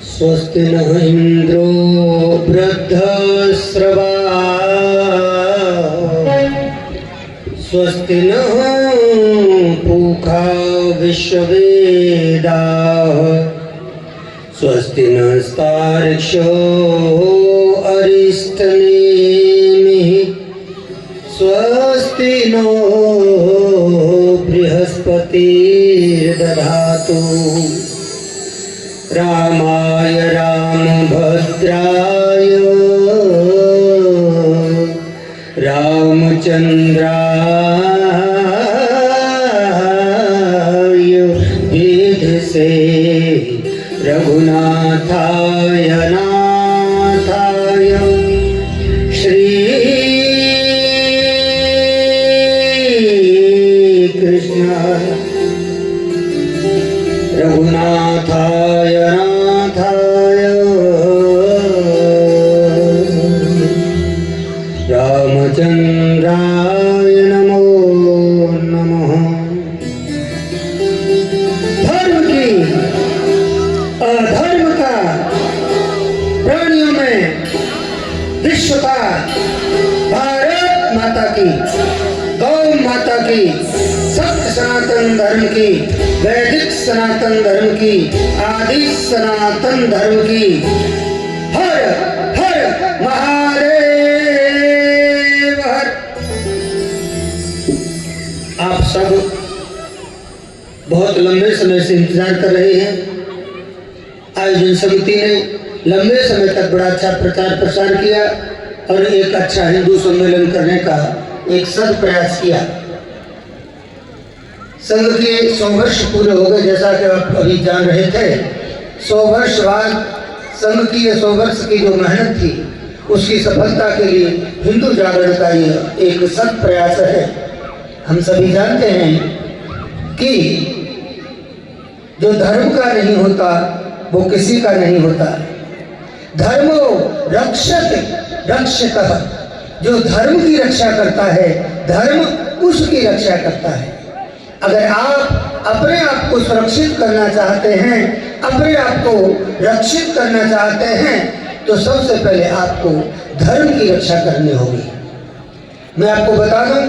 स्वस्ति नः इंद्रो वृद्धश्रवा स्वस्ति नः पूषा विश्ववेदाः स्वस्ति नस्तार्क्ष्यो अरिष्टनेमिः स्वस्ति नो बृहस्पतिर्दधातु रामाय रामभद्राय रामचंद्राय वेधसे रघुनाथाय नाथाय श्रीकृष्णाय रघुनाथाय नाथाय रामचंद्राय नमो नमः। धर्म की अधर्म का प्राणियों में विश्व का भारत माता की गौ माता की सत्य सनातन धर्म की वैदिक सनातन धर्म की आदि सनातन धर्म की हर हर महादेव हर। आप सब बहुत लंबे समय से इंतजार कर रहे हैं। आयोजन समिति ने लंबे समय तक बड़ा अच्छा प्रचार प्रसार किया और एक अच्छा हिंदू सम्मेलन करने का एक सद प्रयास किया। संघ के 100 वर्ष पूरे हो गए, जैसा कि आप अभी जान रहे थे। 100 वर्ष बाद संघ की 100 वर्ष की जो मेहनत थी उसकी सफलता के लिए हिंदू जागरण का ये एक सद प्रयास है। हम सभी जानते हैं कि जो धर्म का नहीं होता वो किसी का नहीं होता। धर्मो रक्षते रक्षकः, जो धर्म की रक्षा करता है धर्म उसकी रक्षा करता है। अगर आप अपने आप को सुरक्षित करना चाहते हैं, अपने आप को रक्षित करना चाहते हैं, तो सबसे पहले आपको धर्म की रक्षा करनी होगी। मैं आपको बता दूं,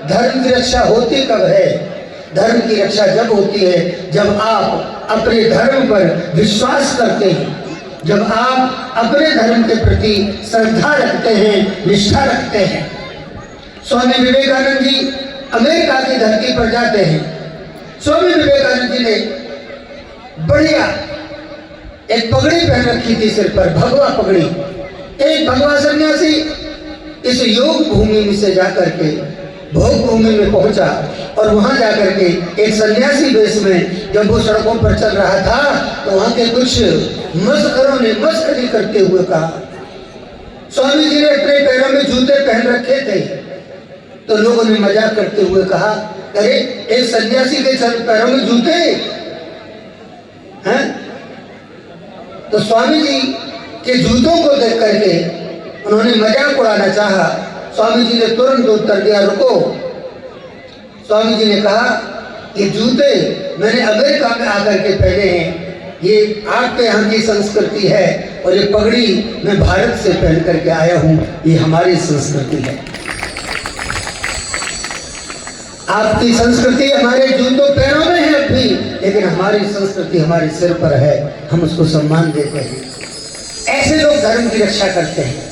धर्म की रक्षा होती कब है? धर्म की रक्षा जब होती है जब आप अपने धर्म पर विश्वास करते हैं, जब आप अपने धर्म के प्रति श्रद्धा रखते हैं, निष्ठा रखते हैं। स्वामी विवेकानंद जी अमेरिका की धरती पर जाते हैं। स्वामी विवेकानंद जी ने बढ़िया एक पगड़ी पहन रखी थी सिर पर, भगवा पगड़ी। एक भगवा सन्यासी इस योग भूमि में से जाकर के भोग भूमि में पहुंचा और वहां जाकर के एक सन्यासी वेश में जब वो सड़कों पर चल रहा था तो वहां के कुछ मस्करों ने मस्करी करते हुए कहा। स्वामी जी ने अपने पैरों में जूते पहन रखे थे तो लोगों ने मजाक करते हुए कहा, अरे एक सन्यासी के पैरों में जूते हैं? तो स्वामी जी के जूतों को देख करके उन्होंने मजाक उड़ाना चाहा। स्वामी जी ने तुरंत उत्तर दिया, रुको। स्वामी जी ने कहा, ये जूते मैंने अमेरिका में आकर के पहने हैं, ये आपके यहाँ की संस्कृति है, और ये पगड़ी मैं भारत से पहन करके आया हूँ, ये हमारी संस्कृति है। आपकी संस्कृति हमारे जूतों पैरों में है अभी, लेकिन हमारी संस्कृति हमारे सिर पर है, हम उसको सम्मान देते हैं। ऐसे लोग धर्म की रक्षा करते हैं।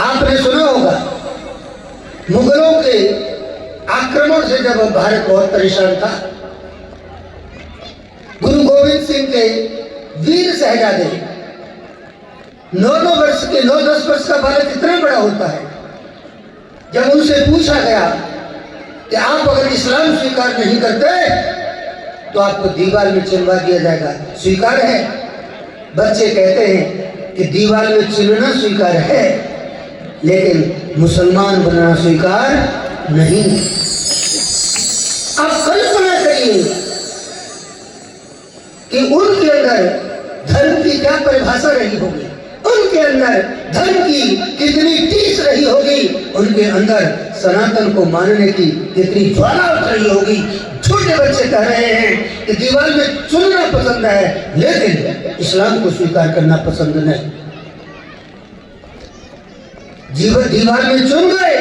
आपने सुना होगा मुगलों के आक्रमण से जब भारत बहुत परेशान था, गुरु गोविंद सिंह के वीर शहजादे 9-9 वर्ष के 9-10 वर्ष का बालक इतना बड़ा होता है। जब उनसे पूछा गया कि आप अगर इस्लाम स्वीकार नहीं करते तो आपको दीवार में चिनवा दिया जाएगा, स्वीकार है? बच्चे कहते हैं कि दीवार में चिन्हना स्वीकार है लेकिन मुसलमान बनना स्वीकार नहीं। आप कल्पना करिए कि उनके अंदर धर्म की क्या परिभाषा रही होगी, उनके अंदर धर्म की कितनी टीस रही होगी, उनके अंदर सनातन को मानने की कितनी ज्वाला उठ रही होगी। छोटे बच्चे कह रहे हैं कि दीवार में चुनना पसंद है, लेकिन इस्लाम को स्वीकार करना पसंद नहीं। जीवन दीवार में चुन गए,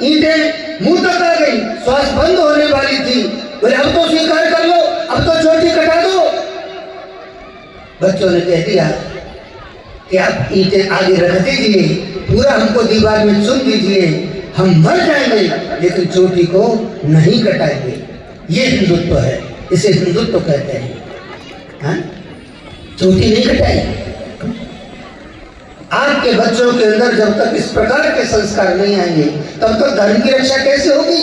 ईंटें मुंह तक आ गई, श्वास बंद होने वाली थी, बोले अब तो स्वीकार कर लो, अब तो चोटी कटा दो। बच्चों ने कह दिया कि आप ईंटें आगे रख दीजिए, पूरा हमको दीवार में चुन दीजिए, हम मर जाएंगे लेकिन चोटी को नहीं कटाएंगे। ये हिंदुत्व है, इसे हिंदुत्व कहते हैं। हाँ? चोटी नहीं कटाएंगे। आपके बच्चों के अंदर जब तक इस प्रकार के संस्कार नहीं आएंगे तब तक धर्म की रक्षा कैसे होगी?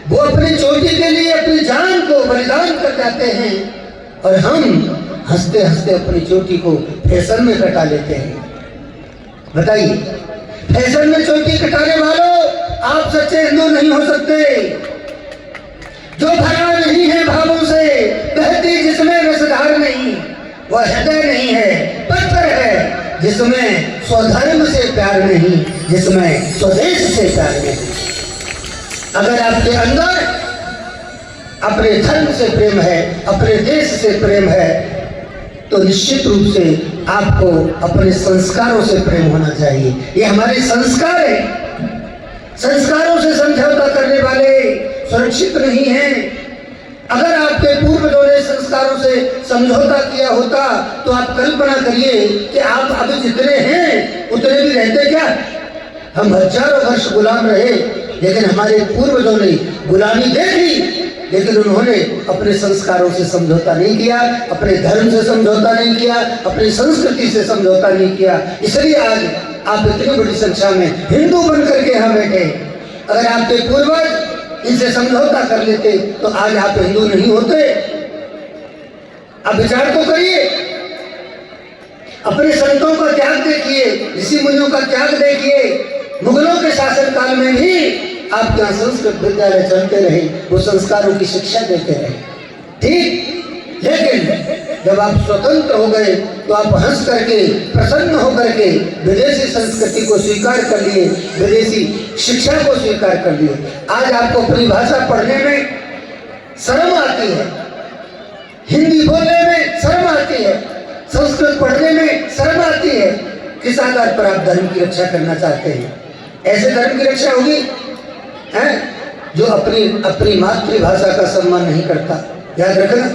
वो अपनी चोटी के लिए अपनी जान को बलिदान कर जाते हैं और हम हंसते हंसते अपनी चोटी को फैशन में कटा लेते हैं। बताइए, फैशन में चोटी कटाने वालों, आप सच्चे हिंदू नहीं हो सकते। जो भरा नहीं है भावों से, बहती जिसमें रसधार नहीं, वह हृदय नहीं है, पत्थर है जिसमें स्वधर्म से प्यार नहीं, जिसमें स्वदेश से प्यार नहीं। अगर आपके अंदर अपने धर्म से प्रेम है, अपने देश से प्रेम है, तो निश्चित रूप से आपको अपने संस्कारों से प्रेम होना चाहिए। ये हमारे संस्कार है। संस्कारों से समझौता करने वाले सुरक्षित नहीं हैं। अगर आपके पूर्वजों ने संस्कारों से समझौता किया होता तो आप कल्पना करिए कि आप अभी जितने हैं उतने भी रहते क्या? हम हजारों वर्ष गुलाम रहे, लेकिन हमारे पूर्वजों ने गुलामी देखी, लेकिन उन्होंने अपने संस्कारों से समझौता नहीं किया, अपने धर्म से समझौता नहीं किया, अपनी संस्कृति से समझौता नहीं किया। इसलिए आज आप इतनी बड़ी संख्या में हिंदू बन करके यहाँ बैठे। अगर आपके पूर्वज इनसे समझौता कर लेते तो आज आप हिंदू नहीं होते। अब विचार तो करिए, अपने संतों का त्याग देखिए, ऋषि मुनियों का त्याग देखिए। मुगलों के शासन काल में भी आपके यहाँ संस्कृत विद्यालय चलते रहे, वो संस्कारों की शिक्षा देते रहे, ठीक। लेकिन जब आप स्वतंत्र हो गए तो आप हंस करके, प्रसन्न होकर के विदेशी संस्कृति को स्वीकार कर लिए, विदेशी शिक्षा को स्वीकार कर लिए। आज आपको अपनी भाषा पढ़ने में शर्म आती है, हिंदी बोलने में शर्म आती है, संस्कृत पढ़ने में शर्म आती है। किस आधार पर आप धर्म की रक्षा करना चाहते हैं? ऐसे धर्म की रक्षा होगी है जो अपनी मातृभाषा का सम्मान नहीं करता। याद रखना,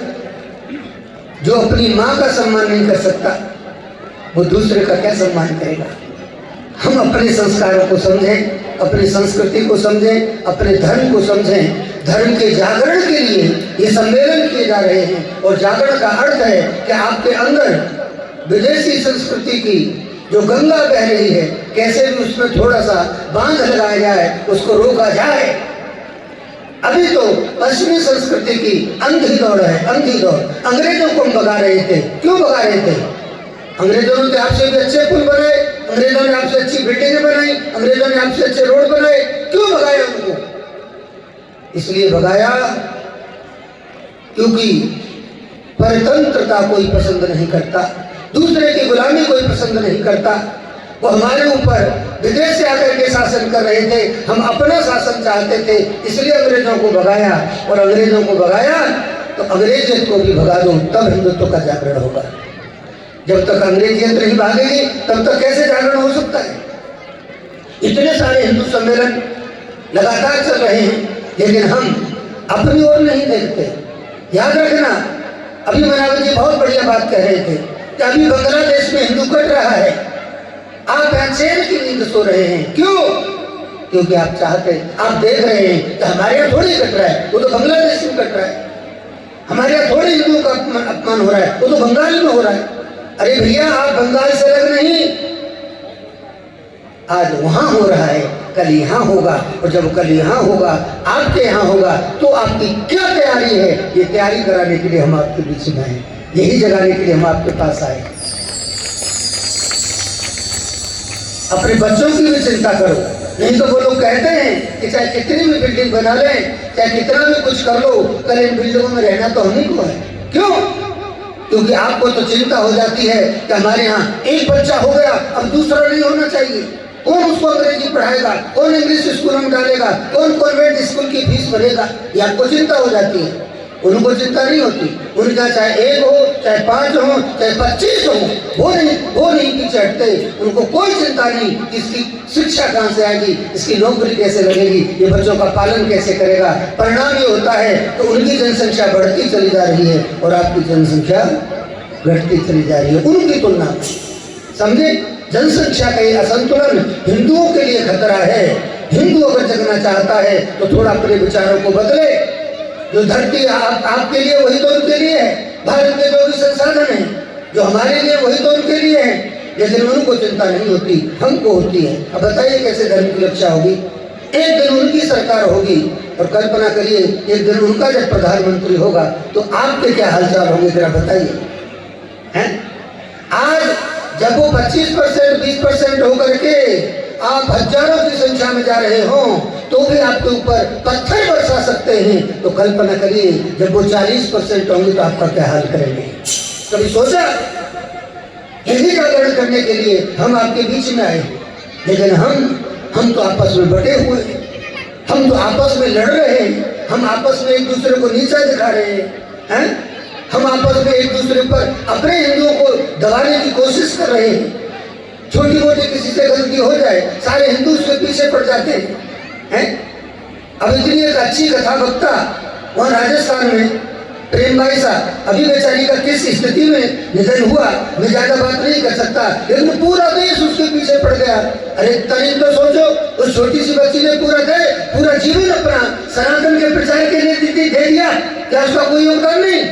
जो अपनी माँ का सम्मान नहीं कर सकता वो दूसरे का क्या सम्मान करेगा? हम अपने संस्कारों को समझें, अपनी संस्कृति को समझें, अपने धर्म को समझें। धर्म के जागरण के लिए ये सम्मेलन किए जा रहे हैं और जागरण का अर्थ है कि आपके अंदर विदेशी संस्कृति की जो गंगा बह रही है, कैसे भी उसमें थोड़ा सा बांध लगाया जाए, उसको रोका जाए। अभी तो पश्चिमी संस्कृति की अंधी दौड़ है, अंधी दौड़। अंग्रेजों को हम भगा रहे थे। क्यों भगा रहे थे? अंग्रेजों ने आपसे भी अच्छे पुल बनाए, अंग्रेजों ने आपसे अच्छी बिल्डिंगें बनाई, अंग्रेजों ने आपसे अच्छे रोड बनाए। क्यों भगाया उनको? इसलिए भगाया क्योंकि परतंत्रता कोई पसंद नहीं करता, दूसरे की गुलामी कोई पसंद नहीं करता। वो हमारे ऊपर विदेश से आकर के शासन कर रहे थे, हम अपना शासन चाहते थे, इसलिए अंग्रेजों को भगाया। और अंग्रेजों को भगाया तो अंग्रेजियत को भी भगा दो, तब हिंदुत्व का जागरण होगा। जब तक अंग्रेजियत नहीं भागेगी तब तक कैसे जागरण हो सकता है? इतने सारे हिंदू सम्मेलन लगातार चल रहे हैं, लेकिन हम अपनी ओर नहीं देखते। याद रखना, अभी मनावी जी बहुत बढ़िया बात कह रहे थे कि अभी बांग्लादेश में हिंदू कट रहा है, आप चैन की नींद सो रहे हैं। क्यों? क्योंकि आप चाहते, आप देख रहे हैं कि हमारे यहाँ थोड़ी कट रहा है, वो तो बांग्लादेश में कट रहा है। हमारे यहाँ थोड़े हिंदुओं का अपमान हो रहा है, वो तो बंगाल में हो रहा है। अरे भैया, आप बंगाल से अलग नहीं, आज वहां हो रहा है, कल यहाँ होगा, और जब कल यहाँ होगा, आपके यहाँ होगा, तो आपकी क्या तैयारी है? ये तैयारी कराने के लिए हम आपके बीच में हैं, यही जगाने के लिए हम आपके पास आए। अपने बच्चों की भी चिंता करो, नहीं तो वो लोग कहते हैं कि चाहे कितनी भी बिल्डिंग बना लें, चाहे कितना भी कुछ कर लो, कल इन बिल्डिंगों में रहना तो हम ही को है। क्यों? क्योंकि आपको तो चिंता हो जाती है कि हमारे यहाँ एक बच्चा हो गया, अब दूसरा नहीं होना चाहिए। कौन उसको अंग्रेजी पढ़ाएगा, कौन इंग्लिश स्कूल में डालेगा, कौन कॉन्वेंट स्कूल की फीस भरेगा, ये आपको चिंता हो जाती है। उनको चिंता नहीं होती, उनका चाहे 1 हो, चाहे 5 हो, चाहे 25 हो, वो नहीं पीछे हटते। उनको कोई चिंता नहीं कि इसकी शिक्षा कहाँ से आएगी, इसकी नौकरी कैसे लगेगी, ये बच्चों का पालन कैसे करेगा। परिणाम ये होता है तो उनकी जनसंख्या बढ़ती चली जा रही है और आपकी जनसंख्या घटती चली जा रही है उनकी तुलना में। समझे, जनसंख्या का ये असंतुलन हिंदुओं के लिए खतरा है। हिंदू अगर जगना चाहता है तो थोड़ा अपने विचारों को बदले। जो धरती आपके लिए वही तो उनके लिए है। भारत में जो भी संसाधन है जो हमारे लिए वही तो उनके लिए है, लेकिन उनको चिंता नहीं होती, हमको होती है। अब बताइए कैसे धर्म की रक्षा होगी। एक दिन उनकी सरकार होगी और कल्पना करिए एक दिन उनका जब प्रधानमंत्री होगा तो आपके क्या हालचाल होंगे, जरा बताइए। हैं आज जब वो 25%, 20% होकर के आप हजारों की संख्या में जा रहे हो तो भी आपके ऊपर पत्थर बरसा सकते हैं, तो कल्पना करिए जब वो 40% होंगे तो आपका क्या हाल करेंगे। कभी सोचा? यही जागरण करने के लिए हम आपके बीच में आए, लेकिन हम तो आपस में बटे हुए हैं, हम तो आपस में लड़ रहे हैं, हम आपस में एक दूसरे को नीचा दिखा रहे हैं, हम आपस में एक दूसरे पर अपने हिंदुओं को दबाने की कोशिश कर रहे हैं। छोटी मोटी किसी से गलती हो जाए सारे हिंदू उसके पीछे पड़ जाते हैं। अब इतनी एक अच्छी कथा वक्ता वहाँ राजस्थान में प्रेमबाई साहब, अभी बेचारी का किस स्थिति में निधन हुआ मैं ज्यादा बात नहीं कर सकता, लेकिन पूरा देश उसके पीछे पड़ गया। अरे तरीन तो सोचो, उस छोटी सी बच्ची ने पूरा जीवन अपना सनातन के प्रचार के लिए दे दिया, क्या उसका कोई योगदान नहीं?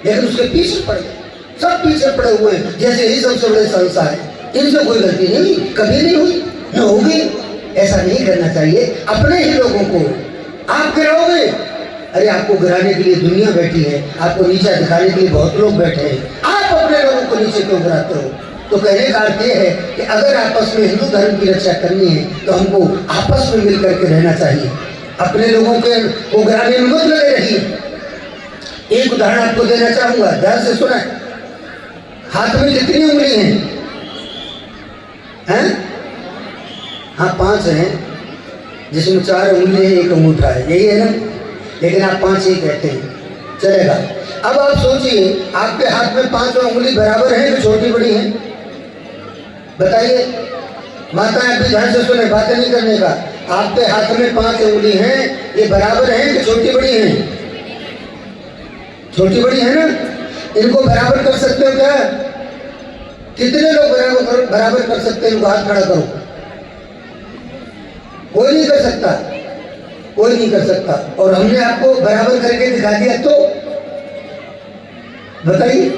लेकिन उसके पीछे पड़ गए, सब पीछे पड़े हुए हैं जैसे ही सबसे बड़े संस्था है। इनसे कोई गलती नहीं, कभी नहीं हुई, न होगी। ऐसा नहीं करना चाहिए। अपने ही लोगों को आप गिराओगे, अरे आपको गिराने के लिए दुनिया बैठी है, आपको नीचा दिखाने के लिए बहुत लोग बैठे हैं, आप अपने लोगों को नीचे क्यों गिराते हो? तो कहने का अर्थ ये है कि अगर आपस में हिंदू धर्म की रक्षा करनी है तो हमको आपस में मिल करके रहना चाहिए, अपने लोगों के को गिराने में मत लगे रहिए। एक उदाहरण आपको देना चाहूंगा, ध्यान से सुना। हाथ में कितनी उंगली हैं? हाँ 5 हैं, जिसमें 4 उंगली है, 1 अंगूठा है, यही है ना? लेकिन आप 5 ही कहते हैं, चलेगा। अब आप सोचिए आपके हाथ में 5 उंगली बराबर है कि छोटी बड़ी है? बताइए माता, आप भी ध्यान से सुने, बातें नहीं करने का। आपके हाथ में 5 उंगली हैं, ये बराबर है कि छोटी बड़ी है? छोटी बड़ी है ना? इनको बराबर कर सकते हो क्या? कितने लोग बराबर कर सकते हैं? इनको हाथ खड़ा करो। कोई नहीं कर सकता, कोई नहीं कर सकता। और हमने आपको बराबर करके दिखा दिया तो बताइए,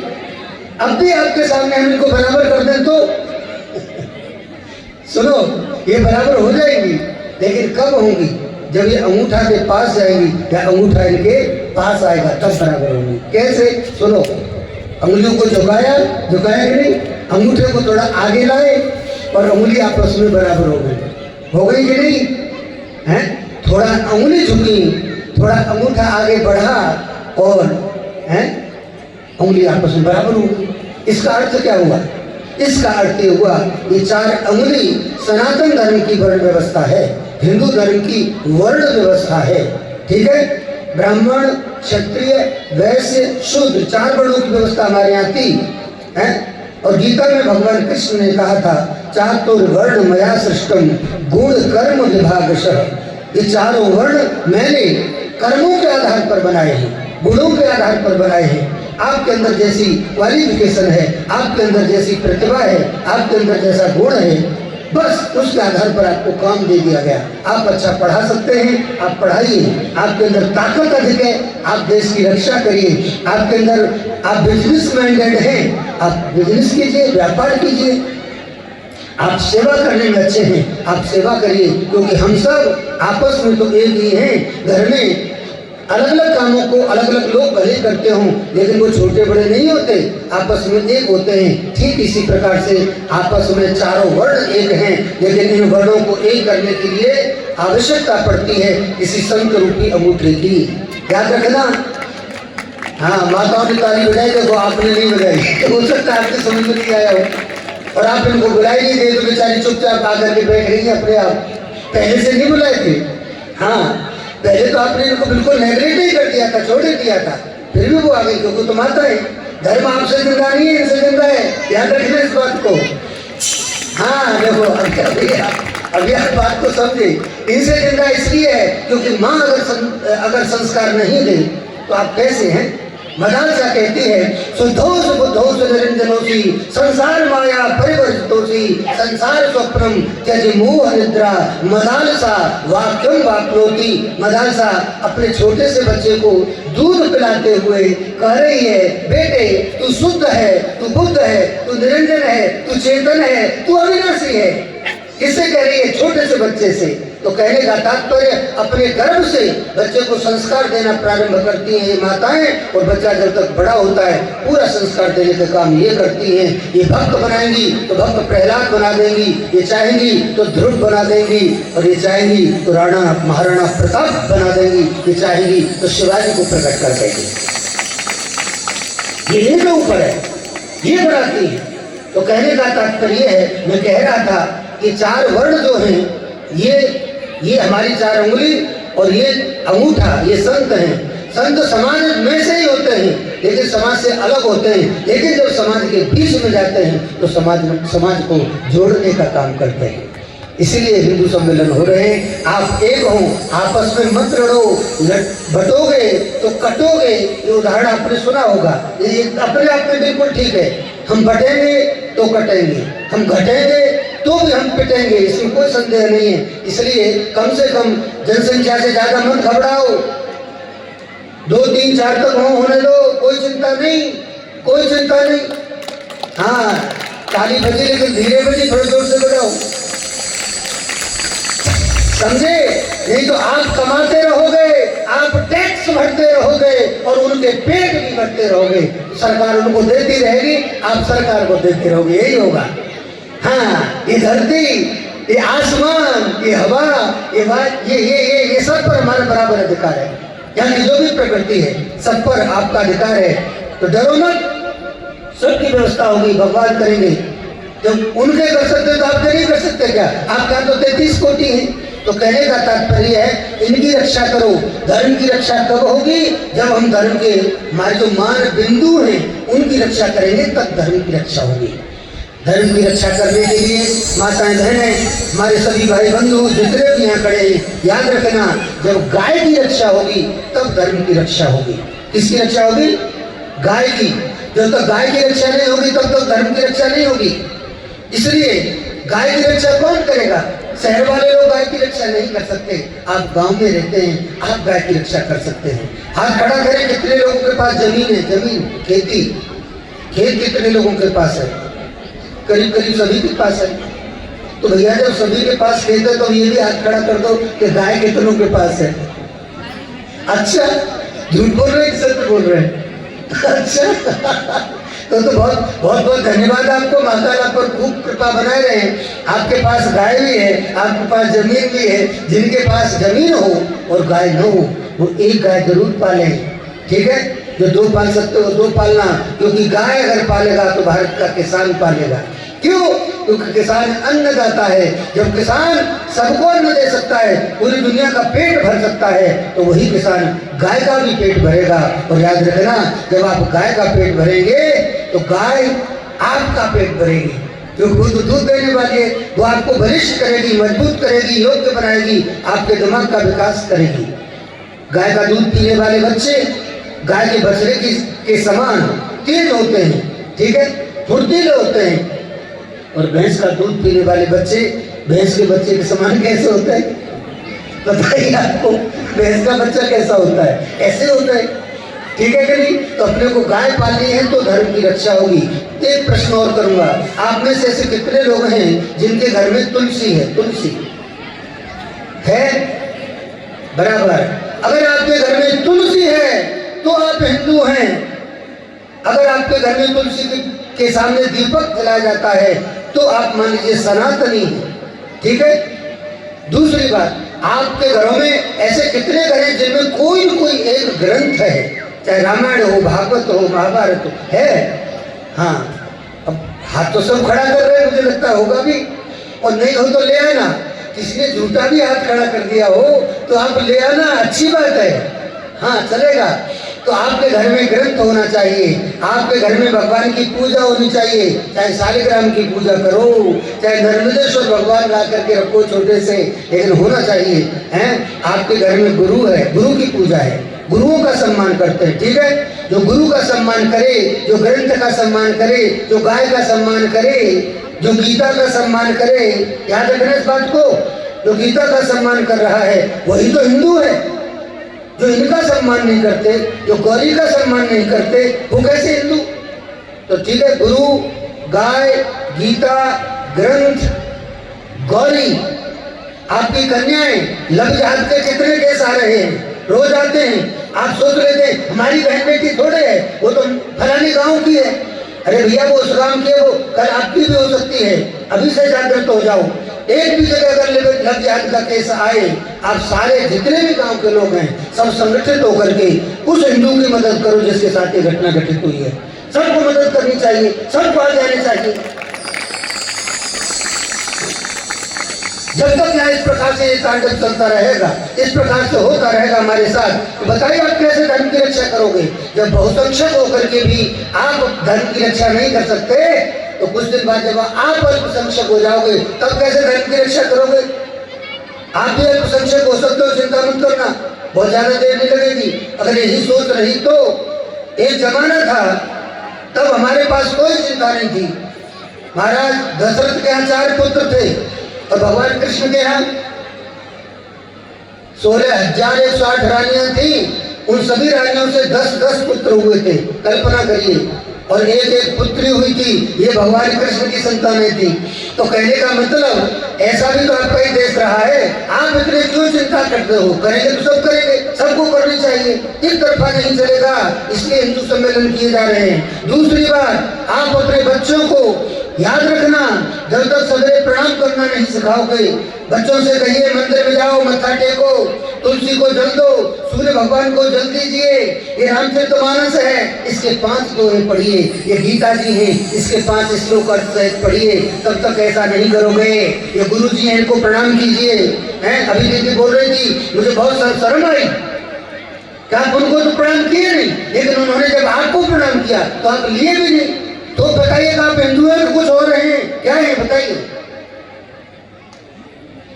अब भी आपके सामने हम इनको बराबर कर दें तो सुनो, ये बराबर हो जाएंगी, लेकिन कब होंगी? जब ये अंगूठा के पास जाएंगी या अंगूठा इनके पास आएगा तब बराबर होंगी। कैसे? सुनो, अंगुलियों को झुकाया कि नहीं? अंगूठे को थोड़ा आगे लाए और अंगुली आपस में बराबर हो गई कि नहीं? हैं? थोड़ा अंगुली झुकी, थोड़ा अंगूठा आगे बढ़ा और हैं अंगुली आपस में बराबर हो गई। इसका अर्थ क्या हुआ? इसका अर्थ ये हुआ ये 4 अंगुली सनातन धर्म की वर्ण व्यवस्था है, हिंदू धर्म की वर्ण व्यवस्था है। ठीक है, ब्राह्मण, क्षत्रिय, वैश्य, शूद्र 4 वर्णों की व्यवस्था हमारे यहाँ थी है। और गीता में भगवान कृष्ण ने कहा था, चातुर्वर्ण मया सृष्टम गुण कर्म विभागशः। ये 4 वर्ण मैंने कर्मों के आधार पर बनाए हैं, गुणों के आधार पर बनाए हैं। आपके अंदर जैसी क्वालिफिकेशन है, आपके अंदर जैसी प्रतिभा है, आपके अंदर जैसा गुण है, बस उसके आधार पर आपको काम दे दिया गया। आप अच्छा पढ़ा सकते हैं, आप पढ़ाइए। आपके अंदर ताकत अधिक है, आप देश की रक्षा करिए। आपके अंदर आप बिजनेस माइंडेड हैं, आप बिजनेस कीजिए, व्यापार कीजिए। आप सेवा करने में अच्छे हैं, आप सेवा करिए, क्योंकि हम सब आपस में तो एक ही हैं। घर में अलग अलग कामों को अलग अलग लोग भले करते हों, लेकिन वो छोटे बड़े नहीं होते, आपस में एक होते हैं। ठीक इसी प्रकार से आपस में 4 वर्ण एक हैं, लेकिन इन वर्णों को एक करने के लिए आवश्यकता पड़ती है इसी संत रूपी अंगूठे की। याद रखना। हाँ, माताओं ने ताली बजाई, देखो आपने नहीं बजाई, तो हो सकता है आपके समझ में नहीं आया हो। और आप इनको बुलाई नहीं दे तो बेचारी चुपचाप आकर के बैठ रही है अपने आप। पहले से नहीं बुलाए थे, हाँ पहले तो आपने इनको बिल्कुल नेगलेक्ट ही कर दिया था, छोड़ दिया था, फिर भी वो आ गई क्योंकि तुम आता है। धर्म आपसे जिंदा नहीं है, इनसे जिंदा है, ध्यान रखना इस बात को। हाँ देखो अभी आप बात को समझे, इनसे जिंदा इसलिए है क्योंकि माँ अगर संस्कार नहीं दे तो आप कैसे हैं। मदालसा कहती है शुद्धोष बुद्धोष निरंजनोसी संसार माया परिवर्तितोसी संसार स्वप्नम त्यज मोह निद्रा मदालसा वाक्यम वाक्योति। मदालसा अपने छोटे से बच्चे को दूध पिलाते हुए कह रही है, बेटे तू शुद्ध है, तू बुद्ध है, तू निरंजन है, तू चेतन है, तू अविनाशी है। किससे कह रही है? छोटे से बच्चे से। तो कहने का तात्पर्य अपने गर्भ से बच्चे को संस्कार देना प्रारंभ करती हैं ये माताएं, और बच्चा जब तक बड़ा होता है पूरा संस्कार देने का काम ये करती हैं। ये भक्त बनाएंगी तो भक्त प्रहलाद बना देंगी, ये चाहेंगी तो ध्रुव बना देंगी, और ये चाहेंगी तो राणा महाराणा प्रताप बना देंगी, ये चाहेंगी तो शिवाजी को प्रकट कर देंगी। ये इनके ऊपर है, ये बनाती है। तो कहने का तात्पर्य है, मैं कह रहा था कि चार वर्ण जो हैं ये हमारी चार उंगली और ये अंगूठा, ये संत हैं। संत समाज में से ही होते हैं लेकिन समाज से अलग होते हैं, लेकिन जब समाज के बीच में जाते हैं तो समाज को जोड़ने का काम करते हैं। इसीलिए हिंदू सम्मेलन हो रहे हैं। आप एक हो, आपस में मत लड़ो, बटोगे तो कटोगे। ये उदाहरण आपने सुना होगा, ये अपने आप में बिल्कुल ठीक है। हम बटेंगे तो कटेंगे, हम घटेंगे तो भी हम पिटेंगे, इसमें कोई संदेह नहीं है। इसलिए कम से कम जनसंख्या से ज्यादा मत घबराओ, 2, 3, 4 तक होने दो, कोई चिंता नहीं, कोई चिंता नहीं। हाँ ताली बजी लेकिन धीरे बजी, थोड़े जोर से बजाओ, समझे? नहीं तो आप कमाते रहोगे, आप टैक्स भरते रहोगे और उनके पेट भी भरते रहोगे। सरकार उनको देती रहेगी, आप सरकार को देते रहोगे, यही होगा। हाँ ये धरती, ये आसमान, ये हवा, ये सब पर हमारा बराबर अधिकार है। यानी जो भी प्रकृति है सब पर आपका अधिकार है। तो डरो मत, सबकी व्यवस्था होगी, भगवान करेंगे। जब उनके कर सकते तो आपके नहीं कर सकते क्या? आपका तो 33 कोटि है। तो कहने का तात्पर्य है इनकी रक्षा करो। धर्म की रक्षा कब होगी? जब हम धर्म के हमारे जो मान बिंदु हैं उनकी रक्षा करेंगे, तब धर्म की रक्षा होगी। धर्म की रक्षा करने के लिए माताएं बहनें, हमारे सभी भाई बंधु जितने भी यहाँ खड़े हैं, याद रखना जब गाय की रक्षा होगी तब धर्म की रक्षा होगी। किसकी रक्षा होगी? गाय की। जब तक गाय की रक्षा नहीं होगी तब तक धर्म की रक्षा नहीं होगी। इसलिए गाय की रक्षा कौन करेगा? शहर वाले लोग गाय की रक्षा नहीं कर सकते। आप गांव में रहते हैं, आप गाय की रक्षा कर सकते हैं। हाथ खड़ा करें, कितने लोगों के पास जमीन है? जमीन, खेती, खेत कितने लोगों के पास है? करीब करीब सभी के पास है। तो भैया जब सभी के पास खेत है तो ये भी हाथ खड़ा कर दो कि गाय कितनों के पास है। अच्छा, झूठ बोल रहे हैं, सत्य बोल रहे हैं? अच्छा तो बहुत धन्यवाद आपको। माता आप पर खूब कृपा बनाए रहे। आपके पास गाय भी है, आपके पास जमीन भी है। जिनके पास जमीन हो और गाय न हो वो एक गाय जरूर पालें, ठीक है? जो 2 पाल सकते हो 2 पालना, क्योंकि गाय अगर पालेगा तो भारत का किसान पालेगा। क्यों? क्योंकि किसान अन्नदाता है। जब किसान सबको अन्न दे सकता है, पूरी दुनिया का पेट भर सकता है, तो वही किसान गाय का भी पेट भरेगा। और याद रखना, जब आप गाय का पेट भरेंगे तो गाय आपका पेट भरेगी, क्योंकि वो तो दूध देने वाली है। वो आपको बलिष्ठ करेगी, मजबूत करेगी, योग्य बनाएगी, आपके दिमाग का विकास करेगी। गाय का दूध पीने वाले बच्चे गाय के बछड़े के समान तेज होते हैं, ठीक है, फुर्तीले होते हैं। और भैंस का दूध पीने वाले बच्चे भैंस के बच्चे के समान कैसे होते हैं? बताइए आपको, भैंस का बच्चा कैसा होता है? ऐसे होता है, ठीक है कि नहीं? तो अपने को गाय पालनी है तो धर्म की रक्षा होगी। एक प्रश्न और करूंगा, आप में से ऐसे कितने लोग हैं जिनके घर में तुलसी है? तुलसी है? बराबर। अगर आपके घर में तुलसी है तो आप हिंदू हैं। अगर आपके घर में तुलसी के सामने दीपक जलाया जाता है तो आप मान लीजिए सनातनी हैं, ठीक है? दूसरी बात, आपके घरों में ऐसे कितने घर हैं जिनमें कोई न कोई एक ग्रंथ है, चाहे रामायण हो, भागवत हो, महाभारत हो, है? हाँ, अब हाथ तो सब खड़ा कर रहे हैं, मुझे लगता होगा भी, और नहीं हो तो ले आना। किसी ने झूठा भी हाथ खड़ा कर दिया हो तो आप ले आना, अच्छी बात है, हाँ चलेगा। तो आपके घर में ग्रंथ होना चाहिए, आपके घर में भगवान की पूजा होनी चाहिए, चाहे शालिग्राम की पूजा करो, चाहे नर्मदेश्वर भगवान ला करके रखो छोटे से, लेकिन होना चाहिए। हैं, आपके घर में गुरु है, गुरु की पूजा है, गुरुओं का सम्मान करते हैं, ठीक है। जो गुरु का सम्मान करे, जो ग्रंथ का सम्मान करे, जो गाय का सम्मान करे, जो गीता का सम्मान करे, याद रखना इस बात को, जो गीता का सम्मान कर रहा है वही तो हिंदू है। जो इनका सम्मान नहीं करते, जो गौरी का सम्मान नहीं करते, वो कैसे हिंदू? तो ठीक है, गुरु, गाय, गीता, ग्रंथ, गौरी, आपकी कन्याएं, लव जिहाद के कितने केस आ रहे हैं, रोज आते हैं। आप सोच रहे थे हमारी बहन बेटी थोड़े है, वो तो फलानी गांव की है। अरे भैया, वो उस गांव की है, वो कल आपकी भी हो सकती है। अभी से जागृत हो जाओ। एक भी जगह अगर लव जिहाद का केस आए, आप सारे जितने भी गांव के लोग हैं सब संगठित होकर के उस हिंदू की मदद करो जिसके साथ ये घटना घटित हुई है। सबको मदद करनी चाहिए, सबको आगे आने चाहिए। जब तक यहाँ इस प्रकार से ये तांडव चलता रहेगा, इस प्रकार से होता रहेगा हमारे साथ, तो बताइए आप कैसे धर्म की रक्षा करोगे? जब बहुसंख्यक होकर के भी आप धर्म की रक्षा नहीं कर सकते, तो कुछ दिन बाद जब आप अल्पसंख्यक हो जाओगे, तब कैसे धर्म की रक्षा करोगे? आप भी अल्पसंख्यक हो सकते हो, चिंता मत करना, बहुत ज्यादा देर नहीं लगेगी। अगर यही सोच रही तो एक जमाना था, तब हमारे पास कोई चिंता नहीं थी। महाराज दशरथ के यहाँ 4 पुत्र थे और भगवान कृष्ण के यहाँ 16,108 रानियां थी। उन सभी रानियों से 10-10 पुत्र हुए थे, कल्पना करिए, और एक पुत्री हुई थी। ये भगवान कृष्ण की संतानें थी। तो कहने का मतलब ऐसा भी तो आपका ही देश रहा है, आप इतने क्यों चिंता करते हो? करेंगे तो सब करेंगे, सबको करनी चाहिए, एक तरफा नहीं चलेगा, इसलिए हिंदू सम्मेलन किए जा रहे हैं। दूसरी बात, आप अपने बच्चों को याद रखना, जब तक सवेरे प्रणाम करना नहीं सिखाओगे, बच्चों से कहिए मंदिर में जाओ, मत्था टेको, तुलसी को जल दो, सूर्य भगवान को जल दीजिए। ये रामचरितमानस है, इसके 5 दोहे पढ़िए। ये गीता जी है, इसके 5 श्लोक अर्थ सहित पढ़िए। तब तक ऐसा नहीं करोगे। ये गुरु जी हैं, इनको प्रणाम कीजिए। हैं, अभी दीदी बोल रही थी, मुझे बहुत शर्म आई कि आप उनको तो प्रणाम किए नहीं, लेकिन उन्होंने जब आपको प्रणाम किया तो आप लिए भी नहीं। तो बताइएगा आप हिंदू हैं, कुछ हो रहे हैं, क्या है बताइए?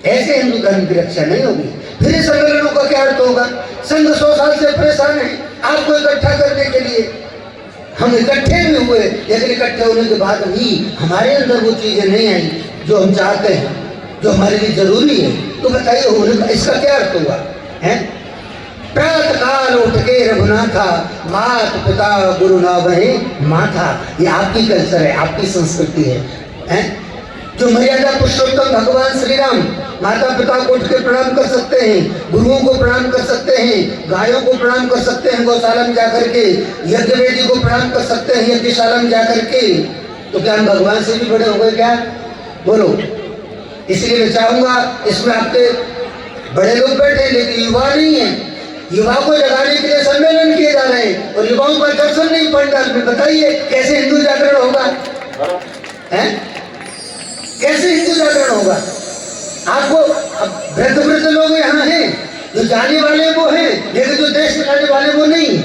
ऐसे हिंदू धर्म की रक्षा नहीं होगी। फिर इस सम्मेलनों का क्या अर्थ होगा? संघ 100 साल से परेशान है आपको इकट्ठा करने के लिए। हम इकट्ठे भी हुए, लेकिन इकट्ठे होने के बाद भी हमारे अंदर वो चीजें नहीं आई जो हम चाहते हैं, जो हमारे लिए जरूरी है। तो बताइए होने का इसका क्या अर्थ हुआ है? प्रातः काल उठ के रघुनाथा, मात पिता गुरु ना वहे माथा। ये आपकी कल्चर है, आपकी संस्कृति है? जो मर्यादा पुरुषोत्तम भगवान श्री राम माता पिता को उठ के प्रणाम कर सकते हैं, गुरुओं को प्रणाम कर सकते हैं, गायों को प्रणाम कर सकते हैं गौशाला में जाकर के, यज्ञ वेदी को प्रणाम कर सकते हैं यज्ञशाला में जाकर के, तो क्या हम भगवान से भी बड़े हो गए क्या? बोलो। इसलिए मैं चाहूंगा, इसमें आपके बड़े लोग बैठे लेकिन युवा नहीं है, युवा को जगाने के लिए सम्मेलन किए जा रहे हैं और युवाओं का दर्शन नहीं पंडाल में। बताइए कैसे हिंदू जागरण होगा? हैं? कैसे हिंदू जागरण होगा? आपको वृद्ध लोग यहाँ हैं, जो जाने वाले वो हैं, लेकिन जो देश चलाने वाले वो नहीं।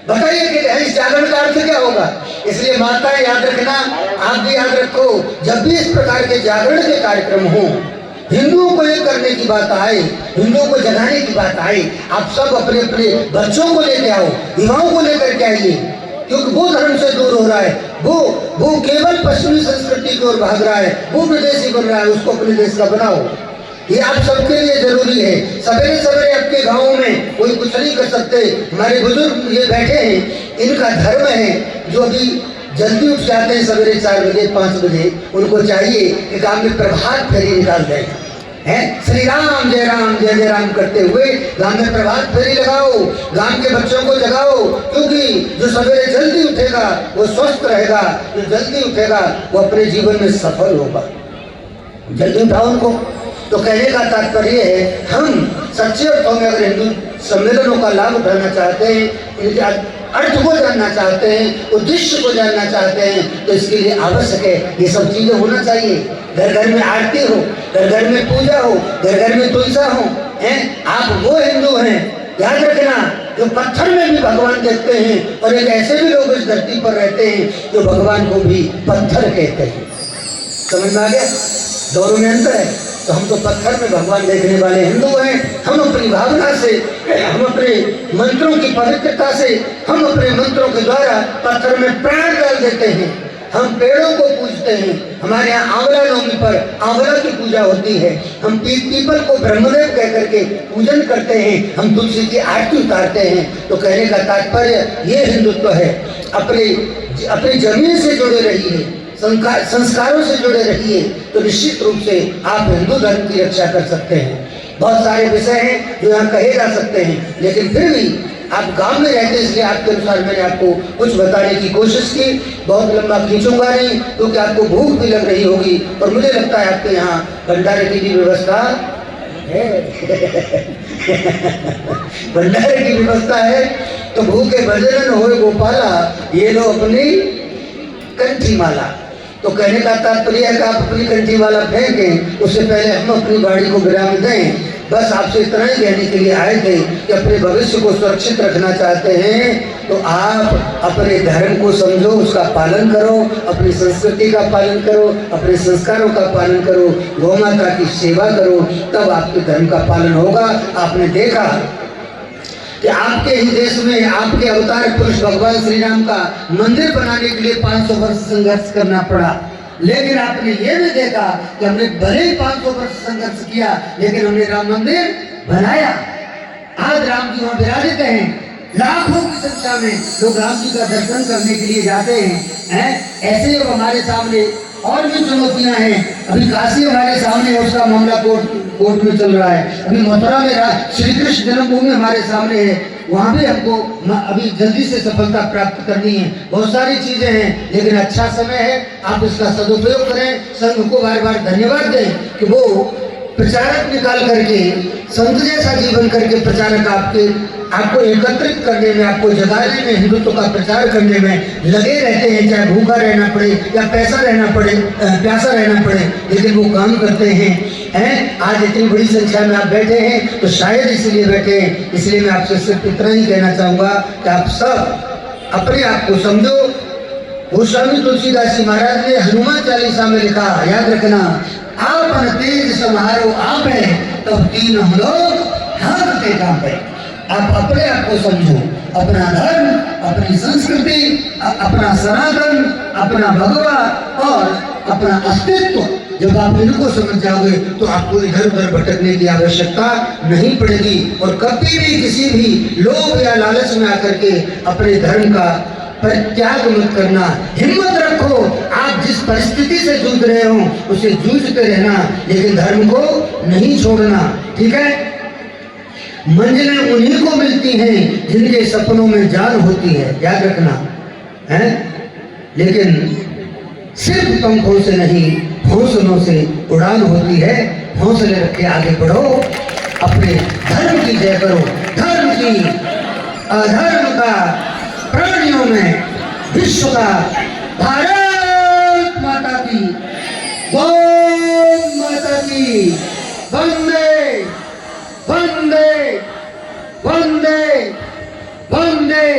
बताइए कि इस जागरण का अर्थ क्या होगा? इसलिए माताएं याद रखना, आप भी याद रखो, जब भी इस प्रकार के जागरण के कार्यक्रम हो, हिंदुओं को एक करने की बात आए, हिंदुओं को जगाने की बात आए, आप सब अपने अपने बच्चों को लेके आओ, युवाओं को लेकर के आइए, क्योंकि वो धर्म से दूर हो रहा है, वो केवल पश्चिमी संस्कृति की ओर भाग रहा है, वो विदेशी बन रहा है, उसको अपने देश का बनाओ। ये आप सबके लिए जरूरी है। सवेरे सवेरे आपके गाँव में कोई कुछ नहीं कर सकते। हमारे बुजुर्ग ये बैठे हैं, इनका धर्म है, जो अभी जल्दी उठ जाते हैं सवेरे 4 बजे 5 बजे, उनको चाहिए कि गांव में प्रभात फेरी निकाल दें, हैं? श्री राम जय राम करते हुए गांव में प्रभात फेरी लगाओ, गांव के बच्चों को जगाओ, क्योंकि जो सवेरे जल्दी उठेगा वो स्वस्थ रहेगा, जो जल्दी उठेगा वो अपने जीवन में सफल होगा। जल्दी उठाओ उनको। तो कहने का तात्पर्य है, हम सच्चे अर्थों में अगर हिंदू सम्मेलनों का लाभ उठाना चाहते हैं, इनके अर्थ को जानना चाहते हैं, उद्देश्य को जानना चाहते हैं, तो इसके लिए आवश्यक है ये सब चीजें होना चाहिए। घर घर में आरती हो, घर घर में पूजा हो, घर घर में तुलसा हो। आप वो हिंदू हैं, याद रखना, जो पत्थर में भी भगवान देखते हैं, और एक ऐसे भी लोग इस धरती पर रहते हैं जो भगवान को भी पत्थर कहते हैं। समझ में आ गया? दोनों में अंतर है। तो हम तो पत्थर में भगवान देखने वाले हिंदू हैं। हम अपनी भावना से, हम अपने मंत्रों की पवित्रता से, हम अपने मंत्रों के द्वारा पत्थर में प्राण डाल देते हैं। हम पेड़ों को पूजते हैं। हमारे यहाँ आंवला नवमी पर आंवला की पूजा होती है। हम पीपल को ब्रह्मदेव कह करके पूजन करते हैं। हम तुलसी की आरती उतारते हैं। तो कहने का तात्पर्य ये हिंदुत्व है। अपनी जमीन से जुड़े रहिए, संस्कारों से जुड़े रहिए, तो निश्चित रूप से आप हिंदू धर्म की रक्षा कर सकते हैं। बहुत सारे विषय हैं जो यहाँ कहे जा सकते हैं, लेकिन फिर भी आप गांव में रहते हैं, इसलिए आपके अनुसार मैंने आपको कुछ बताने की कोशिश की। बहुत लंबा खींचूंगा नहीं, क्योंकि आपको भूख भी लग रही होगी, और मुझे लगता है आपके यहाँ भंडारे की भी व्यवस्था है। भंडारे की व्यवस्था है, तो भूखे भजन होए गोपाला, ये लो अपनी कंठी माला। तो कहने का तात्पर्य है कि आप अपनी कंठी माला फेंकें, उससे पहले हम अपनी गाड़ी को विराम दें। बस आपसे इतना ही कहने के लिए आए थे कि अपने भविष्य को सुरक्षित रखना चाहते हैं तो आप अपने धर्म को समझो, उसका पालन करो, अपनी संस्कृति का पालन करो, अपने संस्कारों का पालन करो, गौ माता की सेवा करो, तब आपके धर्म का पालन होगा। आपने देखा कि आपके ही देश में आपके अवतार पुरुष भगवान श्री राम का मंदिर बनाने के लिए 500 वर्ष संघर्ष करना पड़ा, लेकिन आपने ये भी देखा कि हमने भले ही 500 वर्ष संघर्ष किया, लेकिन हमने राम मंदिर बनाया। आज राम जी वहां विराजित हैं, लाखों की संख्या में लोग राम जी का दर्शन करने के लिए जाते हैं। ऐसे ही हमारे सामने और भी चुनौतियां हैं। अभी काशी हमारे सामने है, उसका मामला कोर्ट में चल रहा है। अभी मथुरा में श्री कृष्ण जन्मभूमि हमारे सामने है, वहाँ भी हमको अभी जल्दी से सफलता प्राप्त करनी है। बहुत सारी चीजें हैं, लेकिन अच्छा समय है, आप इसका सदुपयोग करें। संघ को बार बार धन्यवाद दें कि वो प्रचारक निकाल करके, संत जैसा जीवन करके प्रचारक आपको एकत्रित करने में, आपको जगाने में, हिंदुत्व का प्रचार करने में लगे रहते हैं। चाहे भूखा रहना पड़े या प्यासा रहना पड़े, लेकिन वो काम करते हैं। आज इतनी बड़ी संख्या में आप बैठे हैं तो शायद इसलिए बैठे हैं। इसलिए मैं आपसे सिर्फ इतना ही कहना चाहूँगा कि आप सब अपने आप को समझो। गोस्वामी तुलसीदास जी महाराज ने हनुमान चालीसा में लिखा, याद रखना, आपन तेज समारो आप है, तब तीन हम लोग हाथ काम पे। आप अपने आप को समझो, अपना धर्म, अपनी संस्कृति, अपना सनातन, अपना भगवा और अपना अस्तित्व। जब आप इनको समझ जाओगे तो आपको इधर उधर भटकने की आवश्यकता नहीं पड़ेगी, और कभी भी किसी भी लोभ या लालच में आकर के अपने धर्म का परित्याग मत करना। हिम्मत रखो, आप जिस परिस्थिति से जूझ रहे हो उसे जूझते रहना, लेकिन धर्म को नहीं छोड़ना। ठीक है? मंजिलें उन्हीं को मिलती हैं जिनके सपनों में जान होती है, याद रखना है। लेकिन सिर्फ पंखों से नहीं, हौसलों से उड़ान होती है। हौसले रखे आगे बढ़ो, अपने धर्म की जय करो। धर्म की, अधर्म का, प्राणियों में विश्व का, भारत माता की, गौ माता की, वंदे वंदे वंदे वंदे।